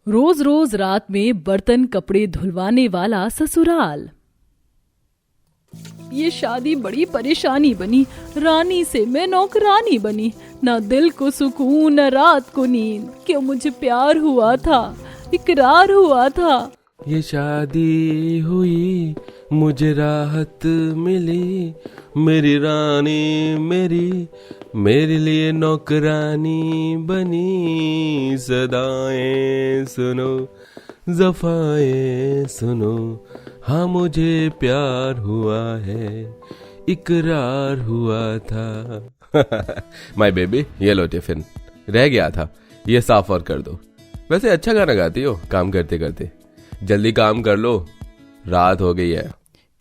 रोज रोज रात में बर्तन कपड़े धुलवाने वाला ससुराल। ये शादी बड़ी परेशानी बनी, रानी से मैं नौकरानी बनी, ना दिल को सुकून न रात को नींद। क्यों मुझे प्यार हुआ था, इकरार हुआ था। ये शादी हुई मुझे राहत मिली, मेरी रानी मेरे लिए नौकरानी बनी। सदाएं सुनो ज़फ़ाएं सुनो, हाँ मुझे प्यार हुआ है, इकरार हुआ था। माय बेबी, ये लो टिफिन, रह गया था, ये साफ और कर दो। वैसे अच्छा गाना गाती हो काम करते करते, जल्दी काम कर लो, रात हो गई है।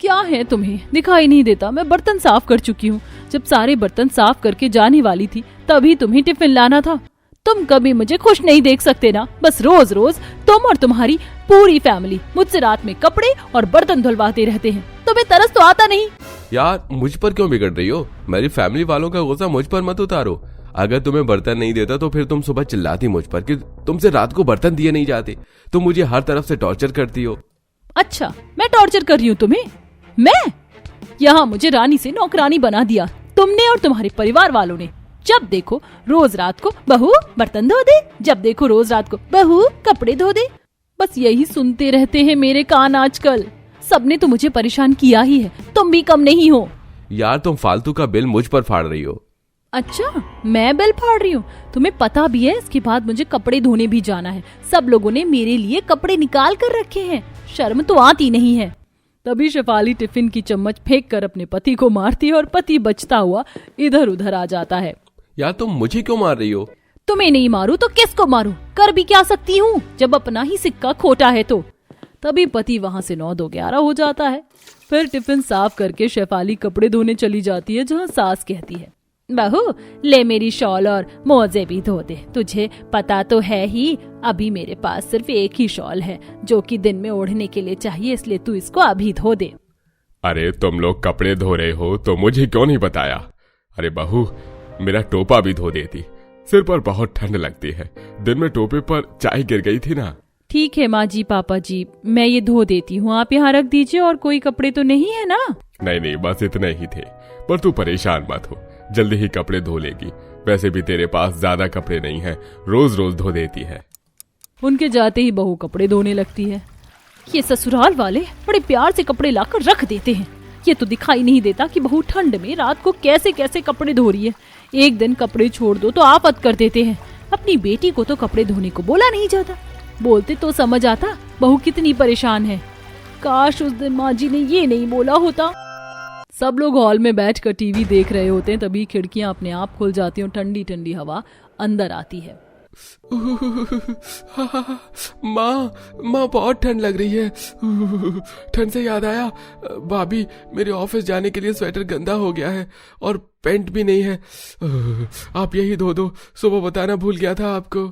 क्या है तुम्हें, दिखाई नहीं देता? मैं बर्तन साफ कर चुकी हूँ। जब सारे बर्तन साफ करके जाने वाली थी तभी तुम्हें टिफिन लाना था। तुम कभी मुझे खुश नहीं देख सकते ना। बस रोज रोज तुम और तुम्हारी पूरी फैमिली मुझसे रात में कपड़े और बर्तन धुलवाते रहते हैं। तुम्हें तरस तो आता नहीं? यार मुझ पर क्यों बिगड़ रही हो? मेरी फैमिली वालों का गुस्सा मुझ पर मत उतारो। अगर तुम्हें बर्तन नहीं देता तो फिर तुम सुबह चिल्लाती मुझ पर कि तुमसे रात को बर्तन दिए नहीं जाते। तुम मुझे हर तरफ से टॉर्चर करती हो। अच्छा, मैं टॉर्चर कर रही हूँ तुम्हें? मैं? यहाँ मुझे रानी से नौकरानी बना दिया तुमने और तुम्हारे परिवार वालों ने। जब देखो रोज रात को बहू बर्तन धो दे, जब देखो रोज रात को बहू कपड़े धो दे। बस यही सुनते रहते हैं मेरे कान आजकल। सबने तो मुझे परेशान किया ही है, तुम भी कम नहीं हो। यार तुम फालतू का बिल मुझ पर फाड़ रही हो। अच्छा, मैं बिल फाड़ रही हूँ? तुम्हें पता भी है इसके बाद मुझे कपड़े धोने भी जाना है। सब लोगों ने मेरे लिए कपड़े निकाल कर रखे हैं, शर्म तो आती नहीं है। तभी शेफाली टिफिन की चम्मच फेंक कर अपने पति को मारती है और पति बचता हुआ इधर उधर आ जाता है। यार तुम मुझे क्यों मार रही हो? तुम्हें नहीं मारूं तो किसको मारूं? कर भी क्या सकती हूँ जब अपना ही सिक्का खोटा है तो। तभी पति वहाँ से 9-2-11 हो जाता है। फिर टिफिन साफ करके शेफाली कपड़े धोने चली जाती है, जहाँ सास कहती है, बहू ले मेरी शॉल और मोजे भी धो दे। तुझे पता तो है ही अभी मेरे पास सिर्फ एक ही शॉल है जो कि दिन में ओढ़ने के लिए चाहिए, इसलिए तू इसको अभी धो दे। अरे तुम लोग कपड़े धो रहे हो तो मुझे क्यों नहीं बताया? अरे बहू मेरा टोपा भी धो देती, सिर पर बहुत ठंड लगती है। दिन में टोपे पर चाय गिर गई थी ना। ठीक है माँ जी, पापा जी, मैं ये धो देती हूँ, आप यहाँ रख दीजिए। और कोई कपड़े तो नहीं है ना? नहीं बस इतने ही थे, पर तू परेशान मत हो, जल्दी ही कपड़े धो लेगी। वैसे भी तेरे पास ज्यादा कपड़े नहीं हैं, रोज रोज धो देती है। उनके जाते ही बहू कपड़े धोने लगती है। ये ससुराल वाले बड़े प्यार से कपड़े लाकर रख देते हैं। ये तो दिखाई नहीं देता कि बहू ठंड में रात को कैसे कैसे कपड़े धो रही है। एक दिन कपड़े छोड़ दो तो आफत कर देते हैं। अपनी बेटी को तो कपड़े धोने को बोला नहीं जाता, बोलते तो समझ आता बहू कितनी परेशान है। काश उस दिन माँ जी ने ये नहीं बोला होता। सब लोग हॉल में बैठकर टीवी देख रहे होते हैं, तभी खिड़कियां अपने आप खुल जाती हैं और ठंडी ठंडी हवा अंदर आती है। माँ बहुत ठंड लग रही है। ठंड से याद आया, भाभी मेरे ऑफिस जाने के लिए स्वेटर गंदा हो गया है और पैंट भी नहीं है। आप यही धो दो, सुबह बताना भूल गया था आपको।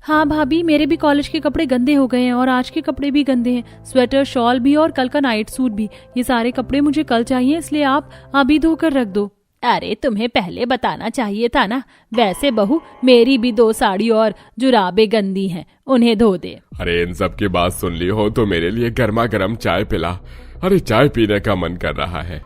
हाँ भाभी, मेरे भी कॉलेज के कपड़े गंदे हो गए हैं और आज के कपड़े भी गंदे हैं, स्वेटर शॉल भी और कल का नाइट सूट भी। ये सारे कपड़े मुझे कल चाहिए, इसलिए आप अभी धोकर रख दो। अरे तुम्हें पहले बताना चाहिए था ना। वैसे बहू मेरी भी 2 साड़ी और जुराबे गंदी हैं, उन्हें धो दे। अरे इन सब की बात सुन ली हो तो मेरे लिए गर्मा गर्म चाय पिला। अरे चाय पीने का मन कर रहा है।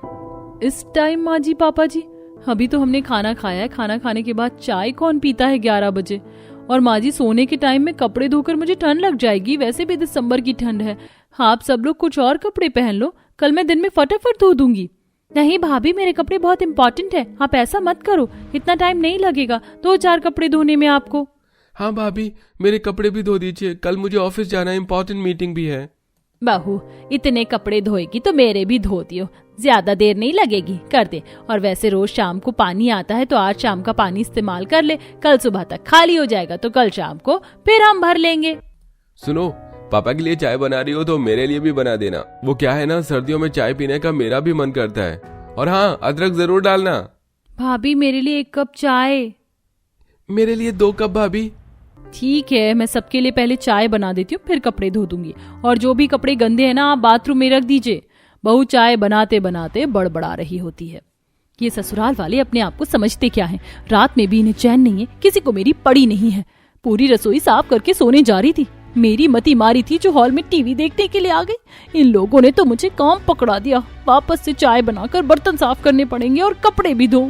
इस टाइम माँ जी पापा जी, अभी तो हमने खाना खाया है। खाना खाने के बाद चाय कौन पीता है 11 बजे? और माँ जी सोने के टाइम में कपड़े धोकर मुझे ठंड लग जाएगी। वैसे भी दिसंबर की ठंड है। आप सब लोग कुछ और कपड़े पहन लो, कल मैं दिन में फटाफट धो दूंगी। नहीं भाभी, मेरे कपड़े बहुत इंपॉर्टेंट है, आप ऐसा मत करो, इतना टाइम नहीं लगेगा 2-4 कपड़े धोने में आपको। हाँ भाभी मेरे कपड़े भी धो दीजिए, कल मुझे ऑफिस जाना है, इम्पोर्टेंट मीटिंग भी है। बहू इतने कपड़े धोएगी तो मेरे भी धो दियो, ज्यादा देर नहीं लगेगी, कर दे। और वैसे रोज शाम को पानी आता है तो आज शाम का पानी इस्तेमाल कर ले, कल सुबह तक खाली हो जाएगा तो कल शाम को फिर हम भर लेंगे। सुनो, पापा के लिए चाय बना रही हो तो मेरे लिए भी बना देना। वो क्या है ना, सर्दियों में चाय पीने का मेरा भी मन करता है। और हाँ, अदरक जरूर डालना। भाभी मेरे लिए 1 कप चाय। मेरे लिए 2 कप भाभी। ठीक है, मैं सबके लिए पहले चाय बना देती हूँ, फिर कपड़े धो दूंगी। और जो भी कपड़े गंदे हैं ना, आप बाथरूम में रख दीजिए। बहू चाय बनाते बनाते बड़बड़ा रही होती है। ये ससुराल वाले अपने आप को समझते क्या हैं? रात में भी इन्हें चैन नहीं है, किसी को मेरी पड़ी नहीं है। पूरी रसोई साफ करके सोने जा रही थी, मेरी मती मारी थी जो हॉल में टीवी देखने के लिए आ गई। इन लोगों ने तो मुझे काम पकड़ा दिया। वापस से चाय बनाकर बर्तन साफ करने पड़ेंगे और कपड़े भी धो।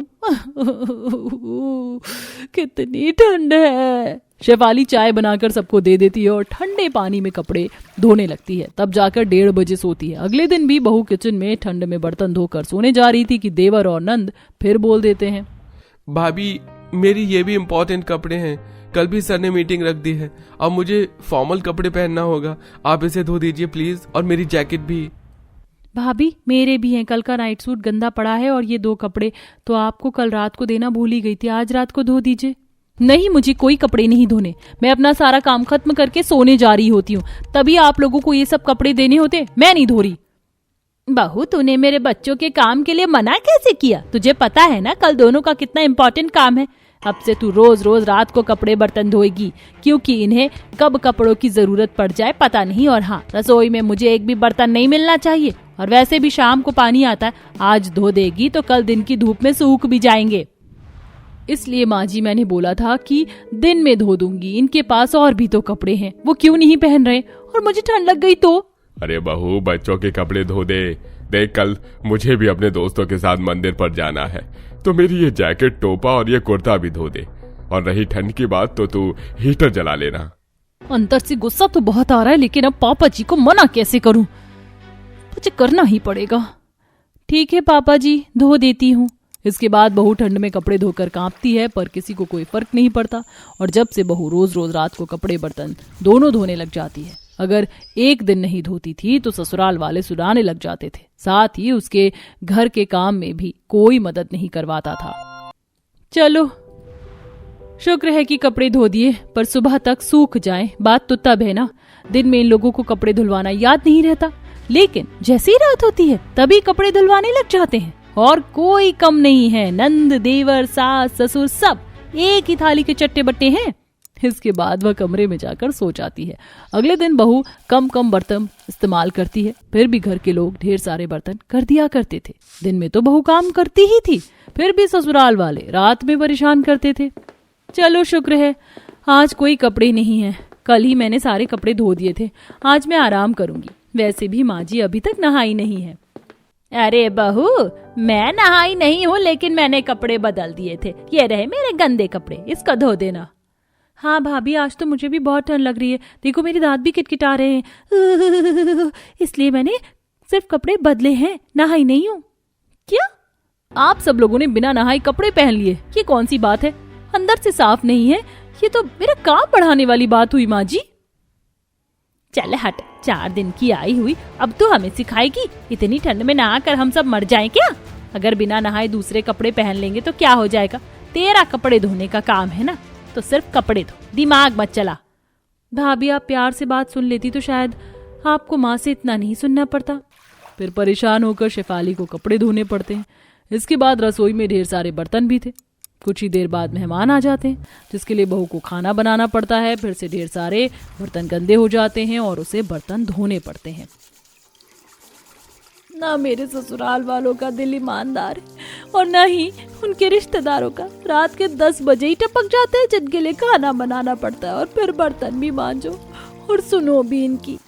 कितनी ठंड है। शेफाली चाय बनाकर सबको दे देती है और ठंडे पानी में कपड़े धोने लगती है। तब जाकर 1:30 बजे सोती है। अगले दिन भी बहू किचन में ठंड में बर्तन धोकर सोने जा रही थी कि देवर और नंद फिर बोल देते हैं, भाभी मेरी ये भी इम्पोर्टेंट कपड़े हैं, कल भी सर ने मीटिंग रख दी है, अब मुझे फॉर्मल कपड़े पहनना होगा, आप इसे धो दीजिए प्लीज, और मेरी जैकेट भी। भाभी मेरे भी हैं, कल का नाइट सूट गंदा पड़ा है और ये 2 कपड़े तो आपको कल रात को देना भूल ही गई थी, आज रात को धो दीजिए। नहीं, मुझे कोई कपड़े नहीं धोने, मैं अपना सारा काम खत्म करके सोने जा रही होती हूँ, तभी आप लोगों को ये सब कपड़े देने होते, मैं नहीं धो रही। बहू तूने मेरे बच्चों के काम के लिए मना कैसे किया? तुझे पता है ना कल दोनों का कितना इम्पोर्टेंट काम है। अब से तू रोज रोज रात को कपड़े बर्तन धोएगी, क्योंकि इन्हें कब कपड़ों की जरूरत पड़ जाए पता नहीं। और हाँ, रसोई में मुझे एक भी बर्तन नहीं मिलना चाहिए, और वैसे भी शाम को पानी आता है, आज धो देगी तो कल दिन की धूप में सूख भी जाएंगे। इसलिए माँ जी मैंने बोला था कि दिन में धो दूंगी, इनके पास और भी तो कपड़े हैं, वो क्यों नहीं पहन रहे, और मुझे ठंड लग गई तो। अरे बहू बच्चों के कपड़े धो दे, देख कल मुझे भी अपने दोस्तों के साथ मंदिर पर जाना है, तो मेरी ये जैकेट, टोपा और ये कुर्ता भी धो दे, और रही ठंड की बात तो तू हीटर जला लेना। अंदर से गुस्सा तो बहुत आ रहा है, लेकिन अब पापा जी को मना कैसे करूं, मुझे करना ही पड़ेगा। ठीक है पापा जी, धो देती हूँ। इसके बाद बहू ठंड में कपड़े धोकर कांपती है, पर किसी को कोई फर्क नहीं पड़ता। और जब से बहू रोज रोज रात को कपड़े बर्तन दोनों धोने लग जाती है, अगर एक दिन नहीं धोती थी तो ससुराल वाले सुनाने लग जाते थे, साथ ही उसके घर के काम में भी कोई मदद नहीं करवाता था। चलो शुक्र है कि कपड़े धो दिए, पर सुबह तक सूख जाएं, बात तो तब है ना। दिन में इन लोगों को कपड़े धुलवाना याद नहीं रहता, लेकिन जैसे ही रात होती है तभी कपड़े धुलवाने लग जाते हैं। और कोई कम नहीं है, नंद, देवर, सास, ससुर सब एक ही थाली के चट्टे बट्टे हैं। इसके बाद वह कमरे में जाकर सो जाती है। अगले दिन बहू कम बर्तन इस्तेमाल करती है, फिर भी घर के लोग ढेर सारे बर्तन कर दिया करते थे। दिन में तो बहू काम करती ही थी, फिर भी ससुराल वाले रात में परेशान करते थे। चलो शुक्र है आज कोई कपड़े नहीं है, कल ही मैंने सारे कपड़े धो दिए थे, आज मैं आराम करूंगी। वैसे भी माँ जी अभी तक नहाई नहीं है। अरे बहू मैं नहाई नहीं हूँ, लेकिन मैंने कपड़े बदल दिए थे, ये रहे मेरे गंदे कपड़े, इसको धो देना। हाँ भाभी आज तो मुझे भी बहुत ठंड लग रही है, देखो मेरे दांत भी किटकिटा रहे हैं, इसलिए मैंने सिर्फ कपड़े बदले हैं, नहाई नहीं हूँ। क्या आप सब लोगों ने बिना नहाई कपड़े पहन लिए? ये कौन सी बात है, अंदर से साफ नहीं है, ये तो मेरा काम बढ़ाने वाली बात हुई माँ जी। चल हट, 4 दिन की आई हुई, अब तो हमें सिखाएगी, इतनी ठंड में नहाकर हम सब मर जाएं क्या? अगर बिना नहाए दूसरे कपड़े पहन लेंगे तो क्या हो जाएगा? तेरा कपड़े धोने का काम है ना, तो सिर्फ कपड़े धो, दिमाग मत चला। भाभी आप प्यार से बात सुन लेती तो शायद आपको माँ से इतना नहीं सुनना पड़ता। फिर परेशान होकर शेफाली को कपड़े धोने पड़ते हैं। इसके बाद रसोई में ढेर सारे बर्तन भी थे। कुछ ही देर बाद मेहमान आ जाते हैं, जिसके लिए बहू को खाना बनाना पड़ता है। फिर से ढेर सारे बर्तन गंदे हो जाते हैं और उसे बर्तन धोने पड़ते हैं। ना मेरे ससुराल वालों का दिल ईमानदार है और ना ही उनके रिश्तेदारों का। रात के 10 बजे ही टपक जाते हैं, जिनके लिए खाना बनाना पड़ता है और फिर बर्तन भी मांजो और सुनो भी इनकी।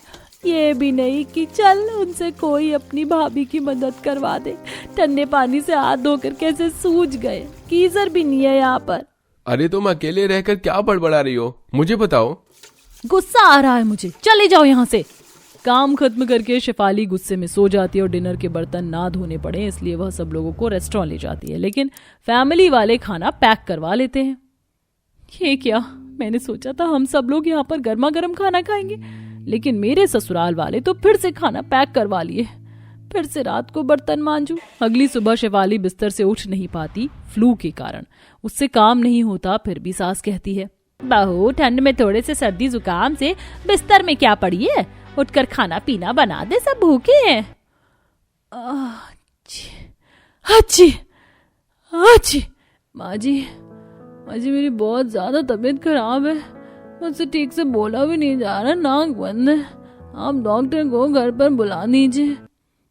ये भी नहीं कि चल उनसे कोई अपनी भाभी की मदद करवा दे। ठंडे पानी से हाथ धोकर कैसे सूज गए, गीजर भी नहीं है यहाँ पर। अरे तुम अकेले रहकर क्या बड़बड़ा रही हो, मुझे बताओ। गुस्सा आ रहा है मुझे, चले जाओ यहाँ से। काम खत्म करके शेफाली गुस्से में सो जाती है और डिनर के बर्तन ना धोने पड़े इसलिए वह सब लोगों को रेस्टोरेंट ले जाती है, लेकिन फैमिली वाले खाना पैक करवा लेते हैं। ये क्या, मैंने सोचा था हम सब लोग यहाँ पर गर्मा गर्म खाना खाएंगे, लेकिन मेरे ससुराल वाले तो फिर से खाना पैक करवा लिए। फिर से रात को बर्तन मांजू। अगली सुबह शेफाली बिस्तर से उठ नहीं पाती फ्लू के कारण, उससे काम नहीं होता। फिर भी सास कहती है, बहू ठंड में थोड़े से सर्दी जुकाम से बिस्तर में क्या पड़ी है, उठकर खाना पीना बना दे, सब भूखे हैं। अच्छी माँ जी मेरी बहुत ज्यादा तबीयत खराब है, मुझसे ठीक से बोला भी नहीं जा रहा, नाक बंद है, आप डॉक्टर को घर पर बुला दीजिए।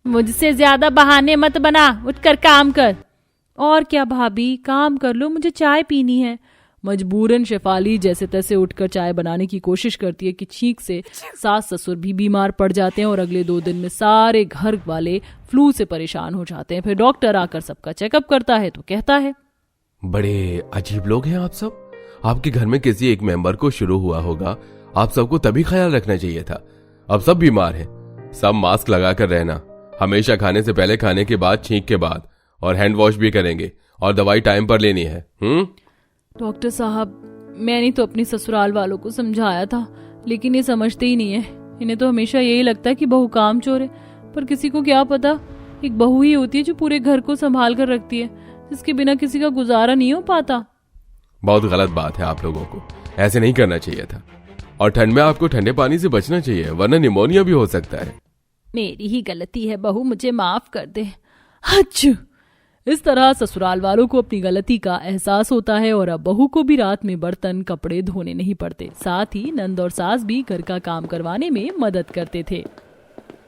मुझसे ज्यादा बहाने मत बना, उठकर काम कर। और क्या भाभी, काम कर लो, मुझे चाय पीनी है। मजबूरन शेफाली जैसे तैसे उठकर चाय बनाने की कोशिश करती है कि छींक से सास ससुर भी बीमार पड़ जाते हैं और अगले 2 दिन में सारे घर वाले फ्लू से परेशान हो जाते हैं। फिर डॉक्टर आकर सबका चेकअप करता है तो कहता है, बड़े अजीब लोग हैं आप सब। आपके घर में किसी एक मेंबर को शुरू हुआ होगा, आप सबको तभी ख्याल रखना चाहिए था। अब सब बीमार हैं। सब मास्क लगा कर रहना, हमेशा खाने से पहले, खाने के बाद, छींक के बाद, और हैंड वॉश भी करेंगे, और दवाई टाइम पर लेनी है। डॉक्टर साहब, मैंने तो अपनी ससुराल वालों को समझाया था, लेकिन ये समझते ही नहीं है। इन्हें तो हमेशा यही लगता है कि बहू काम चोर है, पर किसी को क्या पता एक बहू ही होती है जो पूरे घर को संभाल कर रखती है, जिसके बिना किसी का गुजारा नहीं हो पाता। बहुत गलत बात है, आप लोगों को ऐसे नहीं करना चाहिए था। और ठंड में आपको ठंडे पानी से बचना चाहिए, वरना निमोनिया भी हो सकता है। मेरी ही गलती है बहू, मुझे माफ कर दे। अच्छा, इस तरह ससुराल वालों को अपनी गलती का एहसास होता है और अब बहू को भी रात में बर्तन कपड़े धोने नहीं पड़ते। साथ ही नंद और सास भी घर का काम करवाने में मदद करते थे।